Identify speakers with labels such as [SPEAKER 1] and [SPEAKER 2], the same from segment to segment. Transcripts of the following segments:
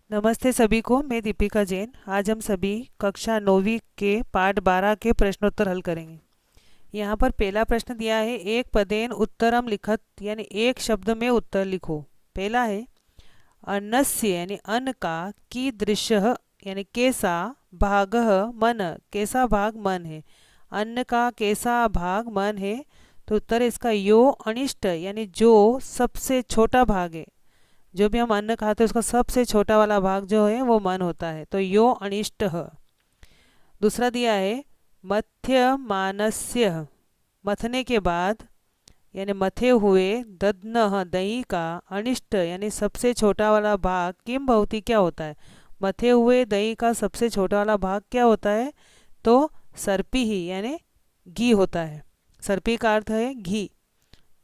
[SPEAKER 1] नमस्ते सभी को। मैं दीपिका जैन। आज हम सभी कक्षा 9वीं के पाठ 12 के प्रश्नोत्तर हल करेंगे। यहाँ पर पहला प्रश्न दिया है, एक पदेन उत्तरम लिखत, यानी एक शब्द में उत्तर लिखो। पहला है अन्नस्य यानी अन्न का, कीदृशः यानी कैसा, भागः मन, कैसा भाग मन है। अन्न का कैसा भाग मन है, तो उत्तर है इसका यो अनिष्ट यानी जो सबसे छोटा भाग है। जो भी हम अन्न खाते हैं उसका सबसे छोटा वाला भाग जो है वो मन होता है, तो यो अनिष्ट। दूसरा दिया है मथ्य मानस्य, मथने के बाद यानी मथे हुए, दध्न दही का, अनिष्ट यानी सबसे छोटा वाला भाग, किम भवती क्या होता है। मथे हुए दही का सबसे छोटा वाला भाग क्या होता है, तो सर्पी ही यानी घी होता है। सर्पी का अर्थ है घी।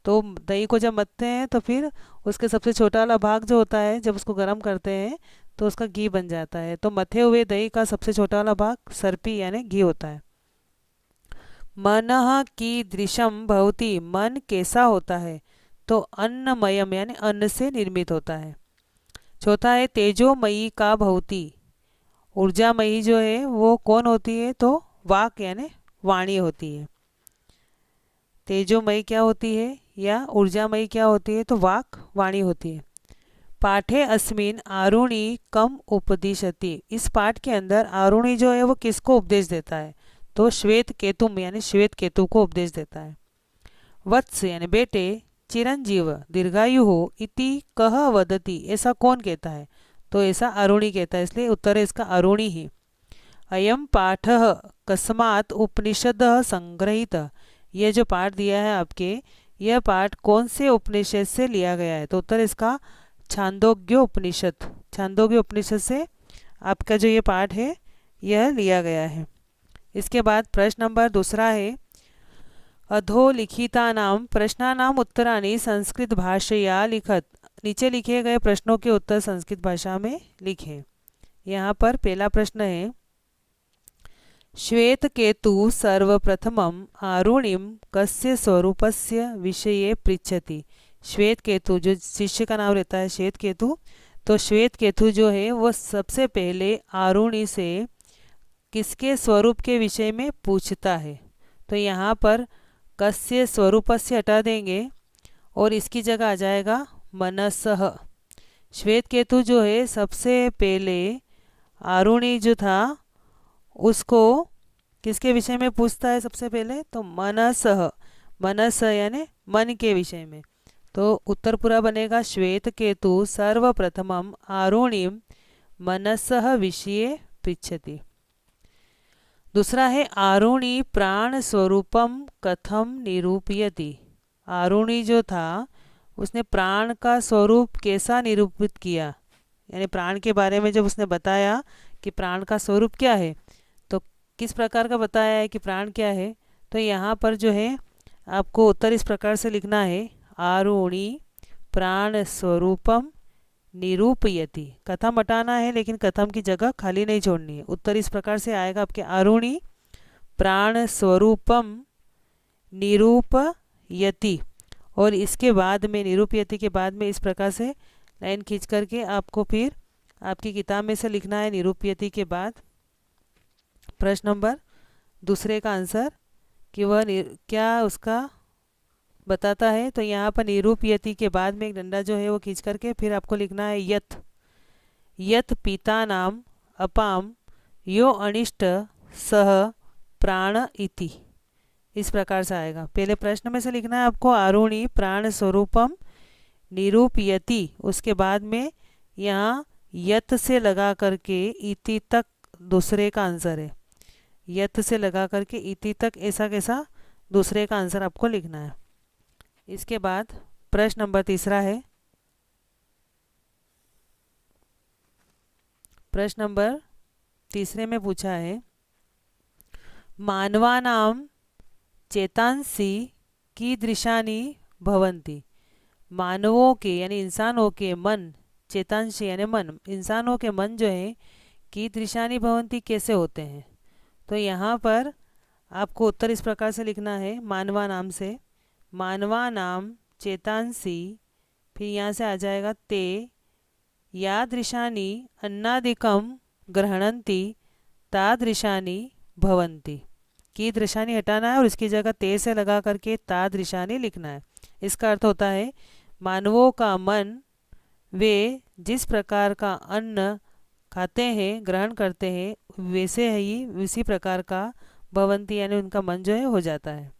[SPEAKER 1] तो दही को जब मथते हैं तो फिर उसके सबसे छोटा वाला भाग जो होता है, जब उसको गर्म करते हैं तो उसका घी बन जाता है। तो मथे हुए दही का सबसे छोटा वाला भाग सर्पी यानी घी होता है। मनः की दृशम भवती, मन कैसा होता है, तो अन्नमयम यानी अन्न से निर्मित होता है। चौथा है तेजोमयी का भवती, ऊर्जामयी जो है वो कौन होती है, तो वाक यानी वाणी होती है। तेजोमयी क्या होती है या ऊर्जामयी क्या होती है, तो वाक वाणी होती है। पाठे अस्मिन आरुणि कम उपदिशति, इस पाठ के अंदर आरुणि जो है वो किसको उपदेश देता है, तो श्वेत केतुम यानी श्वेत केतु को उपदेश देता है। वत्स यानी बेटे, चिरंजीव दीर्घायु हो, इति कह वदति, ऐसा कौन कहता है, तो ऐसा अरुणि कहता है, इसलिए उत्तर है इसका अरुणि ही। अयम पाठ कस्मात् उपनिषद संग्रहित, यह जो पाठ दिया है आपके, यह पाठ कौन से उपनिषद से लिया गया है, तो उत्तर इसका छांदोग्य उपनिषद, छांदोग्य उपनिषद से आपका जो ये पाठ है यह लिया गया है। इसके बाद प्रश्न नंबर दूसरा है, अधोलिखितानां प्रश्नानाम उत्तराणि संस्कृत भाषया लिखत, नीचे लिखे गए प्रश्नों के उत्तर संस्कृत भाषा में लिखें। यहाँ पर पहला प्रश्न है, श्वेत केतु सर्वप्रथमम आरुणिम कस्य स्वरूपस्य विषये पृच्छति। श्वेत केतु जो शिष्य का नाम रहता है श्वेत केतु, तो श्वेत केतु जो है वो सबसे पहले आरुणि से किसके स्वरूप के विषय में पूछता है। तो यहाँ पर कस्य स्वरूपस्य हटा देंगे और इसकी जगह आ जाएगा मनसः। श्वेत केतु जो है सबसे पहले आरुणि जो था उसको किसके विषय में पूछता है सबसे पहले, तो मनसः, मनस यानी मन के विषय में। तो उत्तर पूरा बनेगा श्वेत केतु सर्वप्रथमम आरुणिम मनसः विषये पृच्छति। दूसरा है आरुणि प्राण स्वरूपम कथम निरूपयति, आरुणि जो था उसने प्राण का स्वरूप कैसा निरूपित किया, यानी प्राण के बारे में जब उसने बताया कि प्राण का स्वरूप क्या है, तो किस प्रकार का बताया है कि प्राण क्या है, तो यहाँ पर जो है आपको उत्तर इस प्रकार से लिखना है, आरुणि प्राण स्वरूपम निरूपयति। कथम हटाना है लेकिन कथम की जगह खाली नहीं छोड़नी है। उत्तर इस प्रकार से आएगा आपके, आरुणि प्राण स्वरूपम निरूपयति, और इसके बाद में निरूपयति के बाद में इस प्रकार से लाइन खींच करके आपको फिर आपकी किताब में से लिखना है निरूपयति के बाद प्रश्न नंबर दूसरे का आंसर कि वह क्या उसका बताता है। तो यहाँ पर निरूपयति के बाद में एक डंडा जो है वो खींच करके फिर आपको लिखना है यथ, यथ पिता नाम अपाम यो अनिष्ट सह प्राण इति, इस प्रकार से आएगा। पहले प्रश्न में से लिखना है आपको आरुणि प्राण स्वरूपम निरूपयति, उसके बाद में यहाँ यत से लगा करके इति तक दूसरे का आंसर है, यत से लगा करके इति तक ऐसा कैसा दूसरे का आंसर आपको लिखना है। इसके बाद प्रश्न नंबर तीसरा है, प्रश्न नंबर तीसरे में पूछा है, मानवानां चेतांसी कीदृशानि भवन्ति, मानवों के यानी इंसानों के मन, चेतांशी यानी मन, इंसानों के मन जो है कीदृशानि भवन्ति कैसे होते हैं। तो यहाँ पर आपको उत्तर इस प्रकार से लिखना है, मानवा नाम से, मानवा नाम चेतांसी, फिर यहाँ से आ जाएगा ते यादृशानि अन्नादिकं ग्रहणन्ति तादृशानि भवन्ति। कीदृशानि हटाना है और इसकी जगह ते से लगा करके तादृशानि लिखना है। इसका अर्थ होता है मानवों का मन वे जिस प्रकार का अन्न खाते हैं ग्रहण करते हैं वैसे ही उसी प्रकार का भवंती यानी उनका मन जो है हो जाता है।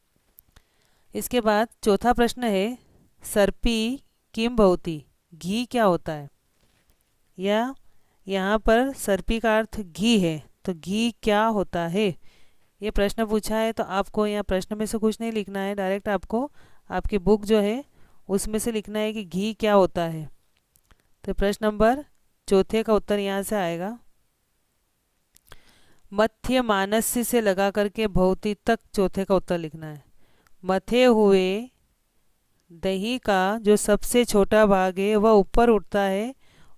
[SPEAKER 1] इसके बाद चौथा प्रश्न है सर्पी किम भवती, घी क्या होता है। या यहाँ पर सर्पी का अर्थ घी है, तो घी क्या होता है ये प्रश्न पूछा है। तो आपको यहाँ प्रश्न में से कुछ नहीं लिखना है, डायरेक्ट आपको आपकी बुक जो है उसमें से लिखना है कि घी क्या होता है। तो प्रश्न नंबर चौथे का उत्तर यहाँ से आएगा। मध्य मानस्य से लगा करके भौतिक तक चौथे का उत्तर लिखना है। मथे हुए दही का जो सबसे छोटा भाग है वह ऊपर उठता है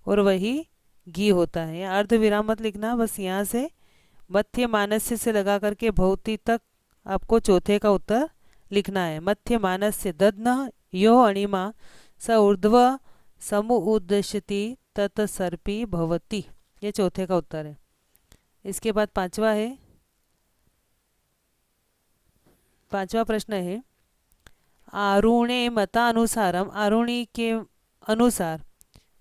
[SPEAKER 1] और वही घी होता है। यहाँ अर्ध विराम मत लिखना, बस यहाँ से मध्य मानस्य से लगा करके भौतिक तक आपको चौथे का उत्तर लिखना है। मध्य मानस्य दध्न यो अणिमा स ऊर्ध्व समुद्दश्यति तत् सर्पी भवति, ये चौथे का उत्तर है। इसके बाद पांचवा प्रश्न है आरुणे मतानुसारम, आरुणी के अनुसार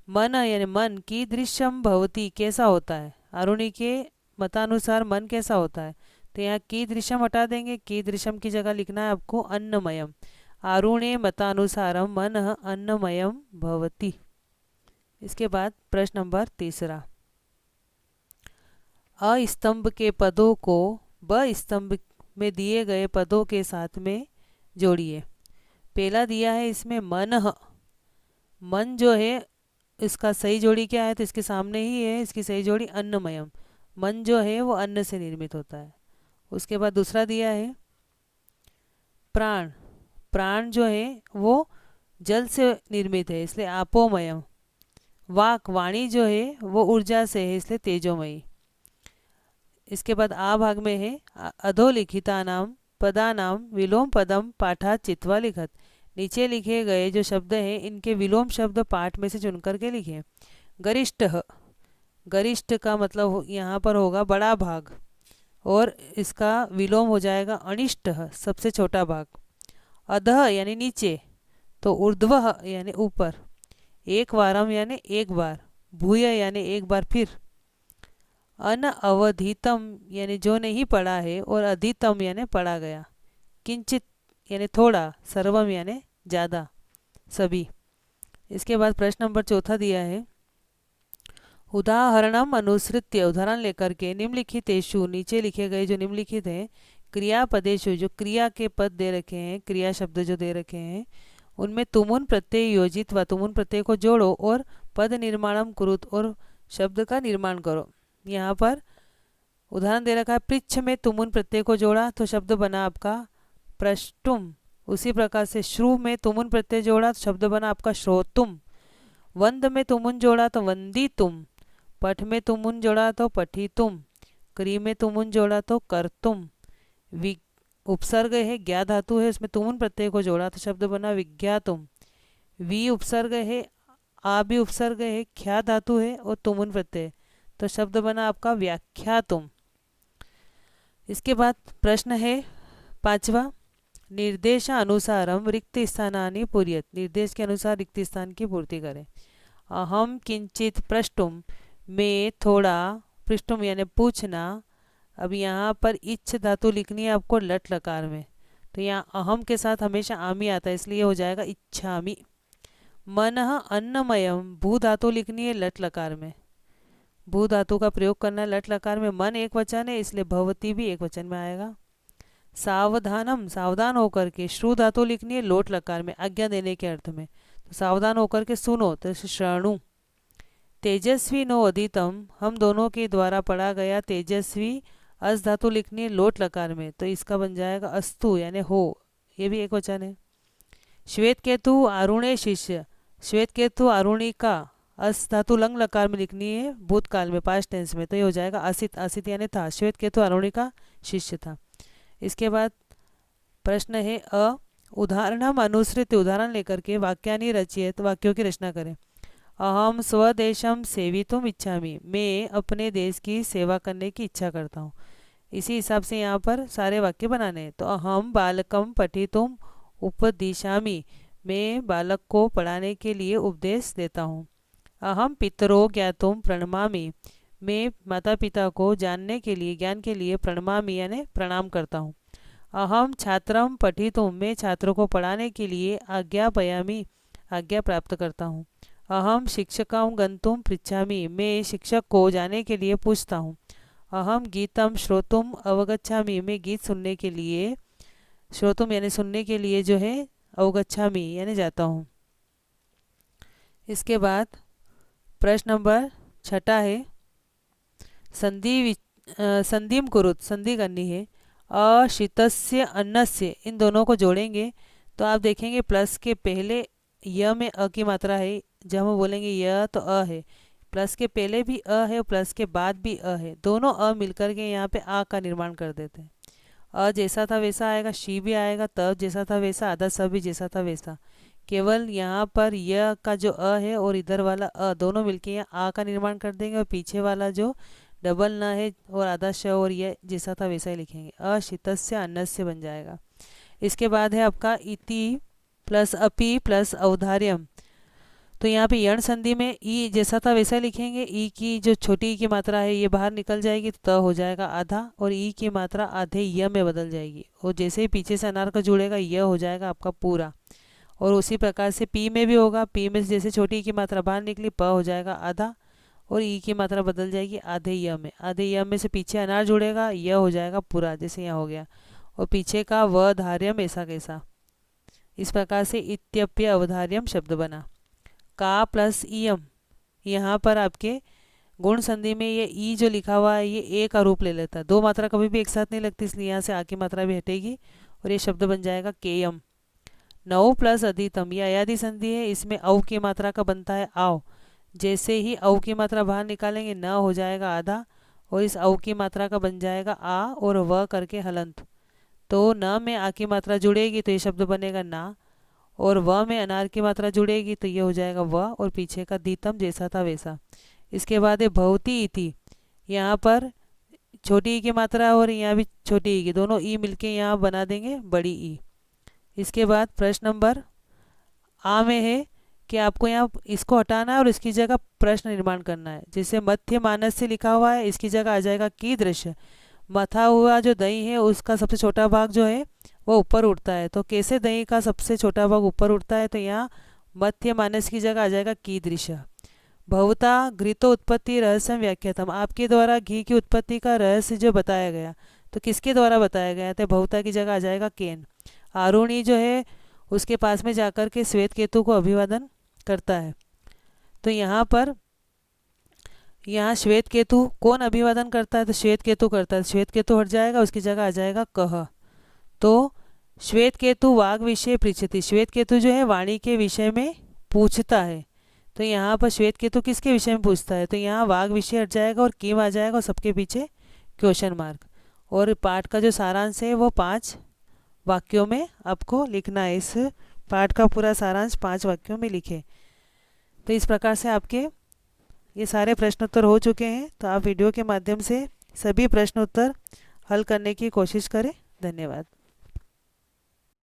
[SPEAKER 1] मन यानी मन की दृश्यम भवती कैसा होता है। आरुणी के मतानुसार मन कैसा होता है, तो यहाँ की दृश्यम हटा देंगे, की दृश्यम की जगह लिखना है आपको अन्नमयम। आरुणे मतानुसारम मन अन्नमयम भवति। इसके बाद प्रश्न नंबर तीसरा अस्तंभ के पदों को ब स्तंभ में दिए गए पदों के साथ में जोड़िए। पहला दिया है इसमें मन, मन जो है इसका सही जोड़ी क्या है, तो इसके सामने ही है इसकी सही जोड़ी अन्नमयम। मन जो है वो अन्न से निर्मित होता है। उसके बाद दूसरा दिया है प्राण, प्राण जो है वो जल से निर्मित है इसलिए आपोमयम। वाक वाणी जो है वो ऊर्जा से है इसलिए तेजोमयी। इसके बाद आ भाग में है अधोलिखिता नाम पदानाम विलोम पदम पाठात चित्वा लिखत। नीचे लिखे गए जो शब्द हैं इनके विलोम शब्द पाठ में से चुन करके लिखें। गरिष्ठ, गरिष्ठ का मतलब यहाँ पर होगा बड़ा भाग और इसका विलोम हो जाएगा अनिष्ट, सबसे छोटा भाग। अधः यानी नीचे, तो ऊर्ध्व यानी ऊपर। एक वारम यानी एक बार, भूय यानी एक बार फिर। अनअवधितम यानी जो नहीं पढ़ा है और अधितम यानी पढ़ा गया। किंचित यानी थोड़ा, सर्वम यानी ज़्यादा, सभी। इसके बाद प्रश्न नंबर चौथा दिया है उदाहरणम अनुसृत्य, उदाहरण लेकर के निम्नलिखितेषु, नीचे लिखे गए जो निम्नलिखित हैं क्रियापदेशु, जो क्रिया के पद दे रखे हैं, क्रिया शब्द जो दे रखे हैं उनमें तुमुन प्रत्यय योजित व तुमुन प्रत्यय को जोड़ो और पद निर्माणम कुरुत, और शब्द का निर्माण करो। यहाँ पर उदाहरण दे रखा है पृच्छ में तुमुन प्रत्यय को जोड़ा तो शब्द बना आपका प्रष्टुम। उसी प्रकार से श्रु में तुमुन प्रत्यय जोड़ा तो शब्द बना आपका श्रोतुम। वंद में तुमुन जोड़ा तो वंदितुम। पठ में तुमुन जोड़ा तो पठितुम। क्री में तुमुन जोड़ा तो कर्तुम। उपसर्ग है ज्ञा धातु है उसमें तुमुन प्रत्यय को जोड़ा तो शब्द बना विज्ञातुम। वी उपसर्ग है, आ भी उपसर्ग है, ख्या धातु है और तुमुन प्रत्यय तो शब्द बना आपका व्याख्यातुम। इसके बाद प्रश्न है पांचवा निर्देशानुसारम रिक्त स्थानानि पूर्यत, निर्देश के अनुसार रिक्त स्थान की पूर्ति करें। अहम किंचित पृष्ठुम, में थोड़ा, पृष्ठुम यानी पूछना। अब यहाँ पर इच्छ धातु लिखनी है आपको लट लकार में, तो यहाँ अहम के साथ हमेशा आमी आता है इसलिए हो जाएगा इच्छामी। मनः अन्नमयम, भू धातु लिखनी है लट लकार में, भू धातु का प्रयोग करना है लट लकार में। मन एक वचन है इसलिए भवती भी एक वचन में आएगा। सावधानम, सावधान होकर के, श्रु धातु लिखनी है लोट लकार में आज्ञा देने के अर्थ में, तो सावधान होकर के सुनो तो श्रणु। तेजस्वी नो अधीतम, हम दोनों के द्वारा पढ़ा गया तेजस्वी। अस धातु लिखनी है लोट लकार में तो इसका बन जाएगा अस्तु यानी हो, ये भी एक वचन है। श्वेत केतु आरुणे शिष्य, श्वेत केतु आरुणी का, अस धातु लंग लकार में लिखनी है भूतकाल में पास्ट टेंस में तो ये हो जाएगा असित, असित यानी था। श्वेत केतु आरुणी का शिष्य था। इसके बाद प्रश्न है उदाहरण हम अनुसृत, उदाहरण लेकर के वाक्यानि रचित, वाक्यों की रचना करें। अहम स्वदेशम सेवितुम इच्छामि, मैं अपने देश की सेवा करने की इच्छा करता हूँ। इसी हिसाब से यहाँ पर सारे वाक्य बनाने हैं। तो अहम बालकम पठितुम उपदिशामि, मैं बालक को पढ़ाने के लिए उपदेश देता हूँ। अहम पितरो ज्ञातुम प्रणमामि, मैं माता पिता को जानने के लिए ज्ञान के लिए प्रणमामि यानी प्रणाम करता हूँ। अहम छात्रम पठितुम, मैं छात्रों को पढ़ाने के लिए आज्ञापयामि, आज्ञा प्राप्त करता हूँ। अहम शिक्षकम गंतुम पृच्छामि, मैं शिक्षक को जाने के लिए पूछता हूँ। अहम गीतम श्रोतुम अवगच्छामि, मैं गीत सुनने के लिए, श्रोतुम यानी सुनने के लिए जो है, अवगच्छामि यानी जाता हूँ। इसके बाद प्रश्न नंबर 6 है, संधिम कुरुत, संधि करनी है। अशितस्य अन्नस्य, इन दोनों को जोड़ेंगे तो आप देखेंगे प्लस के पहले य में अ की मात्रा है। जब हम बोलेंगे य तो अ है, प्लस के पहले भी अ है और प्लस के बाद भी अ है, दोनों अ मिलकर के यहाँ पे आ का निर्माण कर देते हैं। अ जैसा था वैसा आएगा, शी भी आएगा, तब जैसा था वैसा, आधा स भी जैसा था वैसा। केवल यहाँ पर य का जो अ है और इधर वाला अ दोनों मिलके यहाँ आ का निर्माण कर देंगे, और पीछे वाला जो डबल न है और आधा श और ये जैसा था वैसा ही लिखेंगे, अशितस्य अन्नस्य बन जाएगा। इसके बाद है आपका इति प्लस अपि प्लस औदार्यम। तो यहाँ पे यण संधि में ई जैसा था वैसा लिखेंगे, ई की जो छोटी ई की मात्रा है ये बाहर निकल जाएगी तो त हो जाएगा आधा, और ई की मात्रा आधे य में बदल जाएगी, और जैसे ही पीछे से अनार का जुड़ेगा य हो जाएगा आपका पूरा। और उसी प्रकार से पी में भी होगा, पी में से जैसे छोटी ई की मात्रा बाहर निकली प हो जाएगा आधा, और ई की मात्रा बदल जाएगी आधे य में, आधे य में से पीछे अनार जुड़ेगा य हो जाएगा पूरा, जैसे यहाँ हो गया, और पीछे का व धार्यम ऐसा कैसा। इस प्रकार से इत्यप्य अवधार्यम शब्द बना। का प्लस इयम, यहाँ पर आपके गुण संधि में ये ई जो लिखा हुआ है ये ए का रूप ले लेता है, दो मात्रा कभी भी एक साथ नहीं लगती, इसलिए यहाँ से आ की मात्रा भी हटेगी और ये शब्द बन जाएगा केयम। नौ प्लस अधितम, यह अयादि संधि है, इसमें औ की मात्रा का बनता है आओ, जैसे ही औ की मात्रा बाहर निकालेंगे न हो जाएगा आधा, और इस औ की मात्रा का बन जाएगा आ और व करके हलंत। तो न में आ की मात्रा जुड़ेगी तो ये शब्द बनेगा ना, और व में अनार की मात्रा जुड़ेगी तो ये हो जाएगा व, और पीछे का दीतम जैसा था वैसा। इसके बाद है भवती इति, यहाँ पर छोटी ई की मात्रा और यहाँ भी छोटी ई की, दोनों ई मिलके यहाँ बना देंगे बड़ी ई। इसके बाद प्रश्न नंबर आ में है कि आपको यहाँ इसको हटाना है और इसकी जगह प्रश्न निर्माण करना है। जैसे मध्य मानस से लिखा हुआ है, इसकी जगह आ जाएगा की दृश्य, मथा हुआ जो दही है उसका सबसे छोटा भाग जो है वो ऊपर उठता है, तो कैसे दही का सबसे छोटा भाग ऊपर उठता है, तो यहाँ मध्य मानस की जगह आ जाएगा कीदृश। भवता घृतो उत्पत्ति रहस्यम व्याख्यातम, आपके द्वारा घी की उत्पत्ति का रहस्य जो बताया गया, तो किसके द्वारा बताया गया, तो भवता की जगह आ जाएगा केन। आरुणी जो है उसके पास में जाकर के श्वेत केतु को अभिवादन करता है, तो यहाँ पर यहाँ श्वेत केतु कौन अभिवादन करता है, तो श्वेत केतु करता है, श्वेत केतु हट जाएगा उसकी जगह आ जाएगा कह। तो श्वेत केतु वाग विषय पृच्छति, श्वेत केतु जो है वाणी के विषय में पूछता है, तो यहाँ पर श्वेत केतु किसके विषय में पूछता है, तो यहाँ वाग विषय हट जाएगा और कीम आ जाएगा और सबके पीछे क्वेश्चन मार्क। और पाठ का जो सारांश है वो 5 वाक्यों में आपको लिखना है, इस पाठ का पूरा सारांश 5 वाक्यों में लिखे। तो इस प्रकार से आपके ये सारे प्रश्न उत्तर हो चुके हैं, तो आप वीडियो के माध्यम से सभी प्रश्न उत्तर हल करने की कोशिश करें। धन्यवाद।